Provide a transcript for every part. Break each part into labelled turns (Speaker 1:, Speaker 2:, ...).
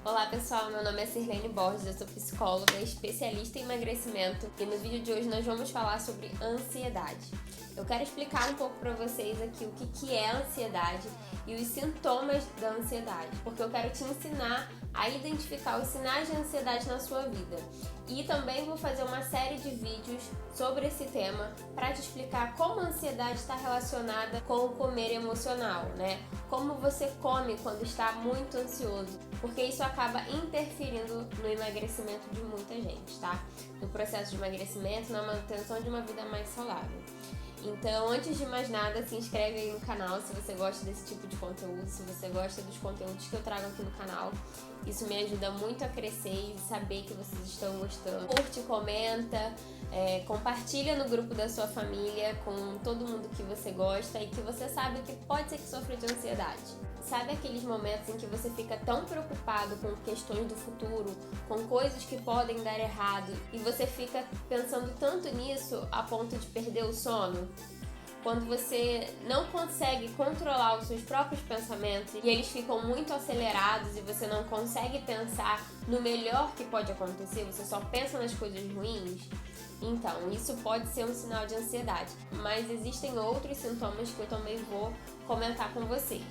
Speaker 1: Olá pessoal, meu nome é Sirlene Borges, eu sou psicóloga, especialista em emagrecimento e no vídeo de hoje nós vamos falar sobre ansiedade. Eu quero explicar um pouco para vocês aqui o que é ansiedade e os sintomas da ansiedade, porque eu quero te ensinar a identificar os sinais de ansiedade na sua vida. E também vou fazer uma série de vídeos sobre esse tema para te explicar como a ansiedade está relacionada com o comer emocional, né? Como você come quando está muito ansioso, porque isso acaba interferindo no emagrecimento de muita gente, tá? No processo de emagrecimento, na manutenção de uma vida mais saudável. Então, antes de mais nada, se inscreve aí no canal se você gosta desse tipo de conteúdo, se você gosta dos conteúdos que eu trago aqui no canal. Isso me ajuda muito a crescer e saber que vocês estão gostando. Curte, comenta, compartilha no grupo da sua família com todo mundo que você gosta e que você sabe que pode ser que sofra de ansiedade. Sabe aqueles momentos em que você fica tão preocupado com questões do futuro, com coisas que podem dar errado, e você fica pensando tanto nisso a ponto de perder o sono? Quando você não consegue controlar os seus próprios pensamentos e eles ficam muito acelerados e você não consegue pensar no melhor que pode acontecer, você só pensa nas coisas ruins, então isso pode ser um sinal de ansiedade. Mas existem outros sintomas que eu também vou comentar com vocês.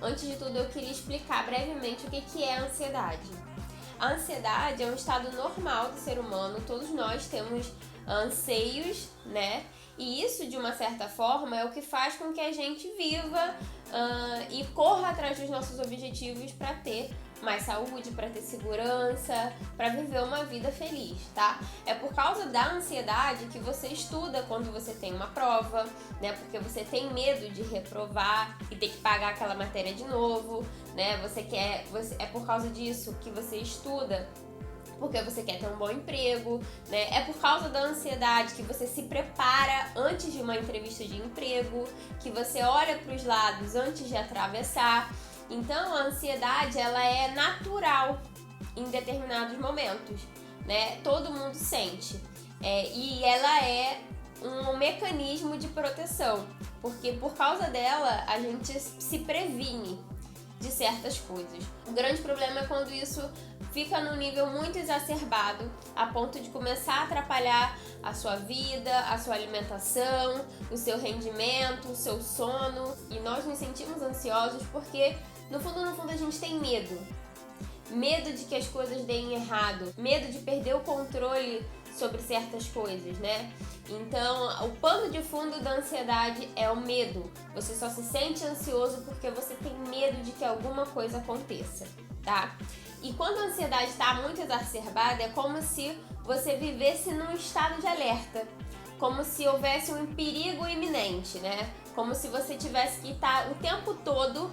Speaker 1: Antes de tudo, eu queria explicar brevemente o que é a ansiedade. A ansiedade é um estado normal do ser humano, todos nós temos anseios, né? E isso, de uma certa forma, é o que faz com que a gente viva e corra atrás dos nossos objetivos para ter mais saúde, para ter segurança, para viver uma vida feliz, tá? É por causa da ansiedade que você estuda quando você tem uma prova, né? Porque você tem medo de reprovar e ter que pagar aquela matéria de novo, né? É por causa disso que você estuda, porque você quer ter um bom emprego, né? É por causa da ansiedade que você se prepara antes de uma entrevista de emprego, que você olha para os lados antes de atravessar. Então, a ansiedade, ela é natural em determinados momentos, né? Todo mundo sente. E ela é um mecanismo de proteção, porque por causa dela, a gente se previne de certas coisas. O grande problema é quando isso fica num nível muito exacerbado, a ponto de começar a atrapalhar a sua vida, a sua alimentação, o seu rendimento, o seu sono. E nós nos sentimos ansiosos porque, no fundo, a gente tem medo. Medo de que as coisas deem errado, medo de perder o controle sobre certas coisas, né? Então, o pano de fundo da ansiedade é o medo. Você só se sente ansioso porque você tem medo de que alguma coisa aconteça, tá? E quando a ansiedade está muito exacerbada, é como se você vivesse num estado de alerta, como se houvesse um perigo iminente, né? Como se você tivesse que estar o tempo todo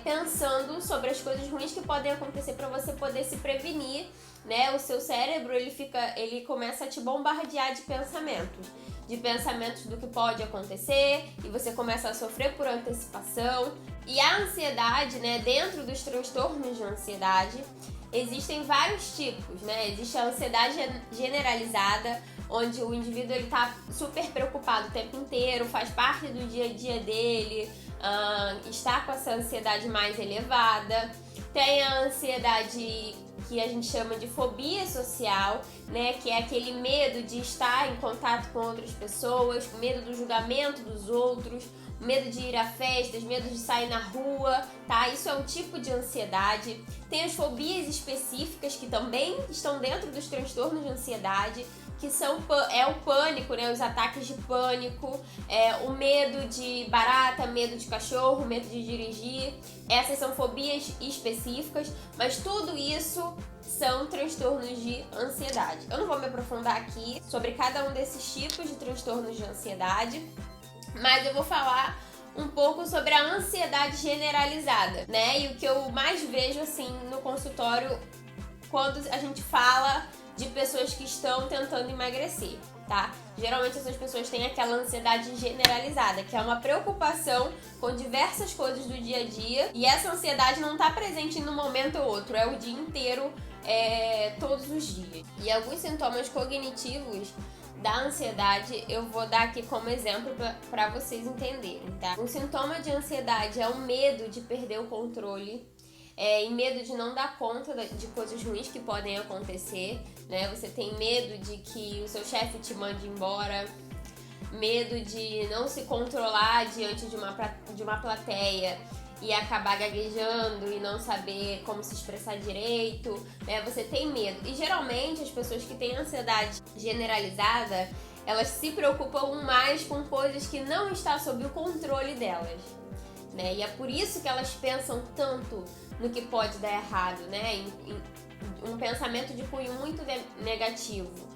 Speaker 1: pensando sobre as coisas ruins que podem acontecer para você poder se prevenir, né? O seu cérebro ele começa a te bombardear de pensamentos do que pode acontecer, e você começa a sofrer por antecipação. E a ansiedade, né? Dentro dos transtornos de ansiedade, existem vários tipos, né? Existe a ansiedade generalizada, onde o indivíduo ele tá super preocupado o tempo inteiro, faz parte do dia a dia dele, está com essa ansiedade mais elevada. Tem a ansiedade que a gente chama de fobia social, né? Que é aquele medo de estar em contato com outras pessoas, medo do julgamento dos outros, medo de ir a festas, medo de sair na rua, tá? Isso é um tipo de ansiedade. Tem as fobias específicas que também estão dentro dos transtornos de ansiedade, que o pânico, né? Os ataques de pânico, o medo de barata, medo de cachorro, medo de dirigir. Essas são fobias específicas, mas tudo isso são transtornos de ansiedade. Eu não vou me aprofundar aqui sobre cada um desses tipos de transtornos de ansiedade, mas eu vou falar um pouco sobre a ansiedade generalizada, né? E o que eu mais vejo, assim, no consultório quando a gente fala de pessoas que estão tentando emagrecer, tá? Geralmente essas pessoas têm aquela ansiedade generalizada, que é uma preocupação com diversas coisas do dia a dia, e essa ansiedade não tá presente num momento ou outro, é o dia inteiro, todos os dias. E alguns sintomas cognitivos da ansiedade eu vou dar aqui como exemplo para vocês entenderem, tá? Um sintoma de ansiedade é o medo de perder o controle, e medo de não dar conta de coisas ruins que podem acontecer, né? Você tem medo de que o seu chefe te mande embora, medo de não se controlar diante de uma plateia e acabar gaguejando e não saber como se expressar direito, né? Você tem medo. E geralmente as pessoas que têm ansiedade generalizada, elas se preocupam mais com coisas que não estão sob o controle delas, né? E é por isso que elas pensam tanto no que pode dar errado, né? Em um pensamento de cunho muito negativo.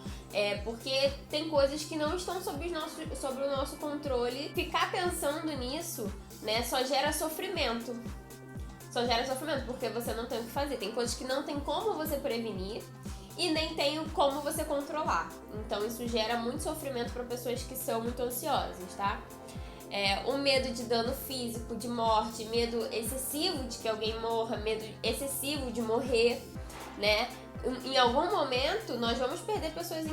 Speaker 1: Porque tem coisas que não estão sobre o nosso controle. Ficar pensando nisso, né, só gera sofrimento. Só gera sofrimento, porque você não tem o que fazer. Tem coisas que não tem como você prevenir e nem tem como você controlar. Então isso gera muito sofrimento para pessoas que são muito ansiosas, tá? O medo de dano físico, de morte, medo excessivo de que alguém morra, medo excessivo de morrer, né? Em algum momento nós vamos perder pessoas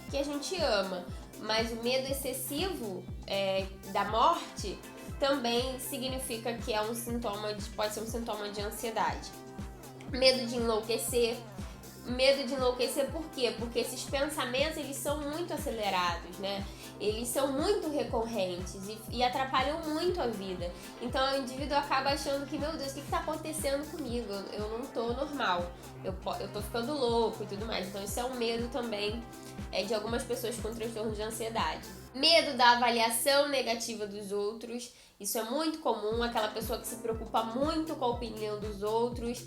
Speaker 1: que a gente ama, mas o medo excessivo da morte também significa que pode ser um sintoma de ansiedade. Medo de enlouquecer. Medo de enlouquecer por quê? Porque esses pensamentos, eles são muito acelerados, né? Eles são muito recorrentes e atrapalham muito a vida. Então o indivíduo acaba achando que, meu Deus, o que está acontecendo comigo? Eu não tô normal, eu tô ficando louco e tudo mais. Então isso é um medo também de algumas pessoas com transtorno de ansiedade. Medo da avaliação negativa dos outros. Isso é muito comum, aquela pessoa que se preocupa muito com a opinião dos outros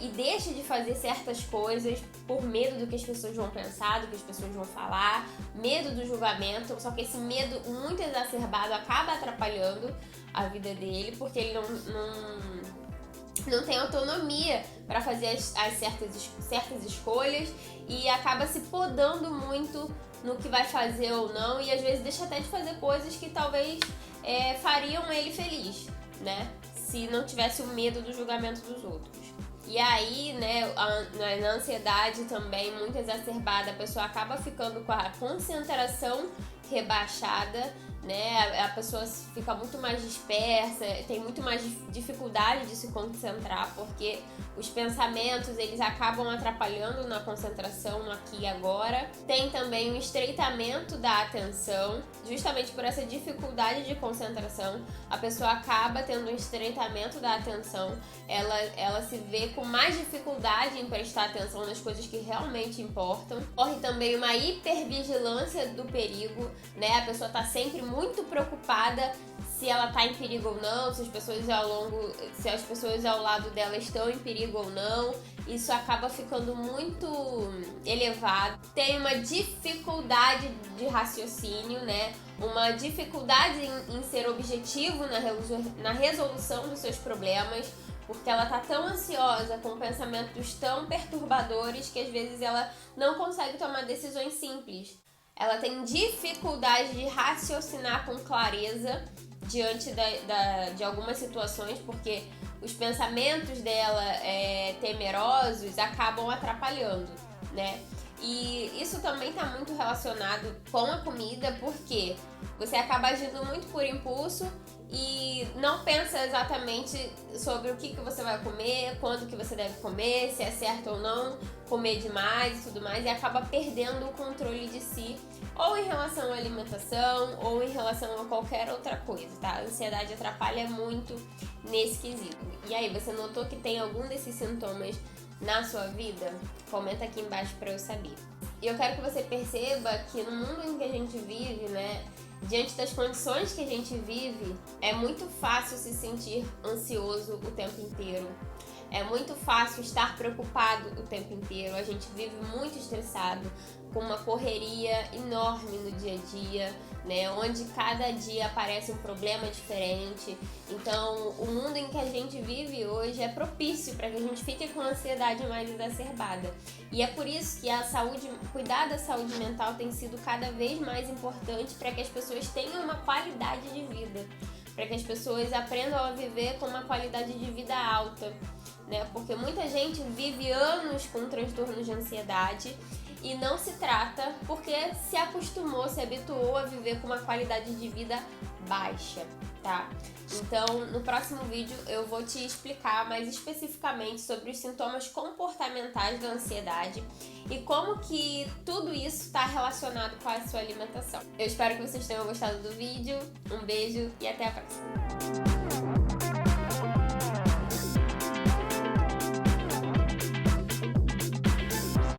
Speaker 1: e deixa de fazer certas coisas por medo do que as pessoas vão pensar, do que as pessoas vão falar, medo do julgamento, só que esse medo muito exacerbado acaba atrapalhando a vida dele, porque ele não tem autonomia para fazer as certas escolhas e acaba se podando muito no que vai fazer ou não, e às vezes deixa até de fazer coisas que talvez fariam ele feliz, né? Se não tivesse o medo do julgamento dos outros. E aí, né, na ansiedade também muito exacerbada, a pessoa acaba ficando com a concentração rebaixada, né? A pessoa fica muito mais dispersa, tem muito mais dificuldade de se concentrar, porque os pensamentos, eles acabam atrapalhando na concentração no aqui e agora. Tem também o estreitamento da atenção, justamente por essa dificuldade de concentração, a pessoa acaba tendo um estreitamento da atenção, ela se vê com mais dificuldade em prestar atenção nas coisas que realmente importam. Ocorre também uma hipervigilância do perigo, né? A pessoa tá sempre muito preocupada se ela tá em perigo ou não, se as pessoas ao lado dela estão em perigo ou não. Isso acaba ficando muito elevado. Tem uma dificuldade de raciocínio, né? Uma dificuldade em ser objetivo na resolução dos seus problemas, porque ela tá tão ansiosa, com pensamentos tão perturbadores, que às vezes ela não consegue tomar decisões simples. Ela tem dificuldade de raciocinar com clareza diante de algumas situações, porque os pensamentos dela temerosos acabam atrapalhando, né? E isso também está muito relacionado com a comida, porque você acaba agindo muito por impulso e não pensa exatamente sobre o que você vai comer, quando que você deve comer, se é certo ou não comer demais e tudo mais, e acaba perdendo o controle de si, ou em relação à alimentação, ou em relação a qualquer outra coisa, tá? A ansiedade atrapalha muito nesse quesito. E aí, você notou que tem algum desses sintomas na sua vida? Comenta aqui embaixo para eu saber. E eu quero que você perceba que no mundo em que a gente vive, né, diante das condições que a gente vive, é muito fácil se sentir ansioso o tempo inteiro. É muito fácil estar preocupado o tempo inteiro. A gente vive muito estressado, com uma correria enorme no dia a dia, né? Onde cada dia aparece um problema diferente. Então, o mundo em que a gente vive hoje é propício para que a gente fique com a ansiedade mais exacerbada. E é por isso que cuidar da saúde mental tem sido cada vez mais importante para que as pessoas tenham uma qualidade de vida, para que as pessoas aprendam a viver com uma qualidade de vida alta, né? Porque muita gente vive anos com transtornos de ansiedade e não se trata porque se acostumou, se habituou a viver com uma qualidade de vida baixa, tá? Então, no próximo vídeo eu vou te explicar mais especificamente sobre os sintomas comportamentais da ansiedade e como que tudo isso está relacionado com a sua alimentação. Eu espero que vocês tenham gostado do vídeo, um beijo e até a próxima!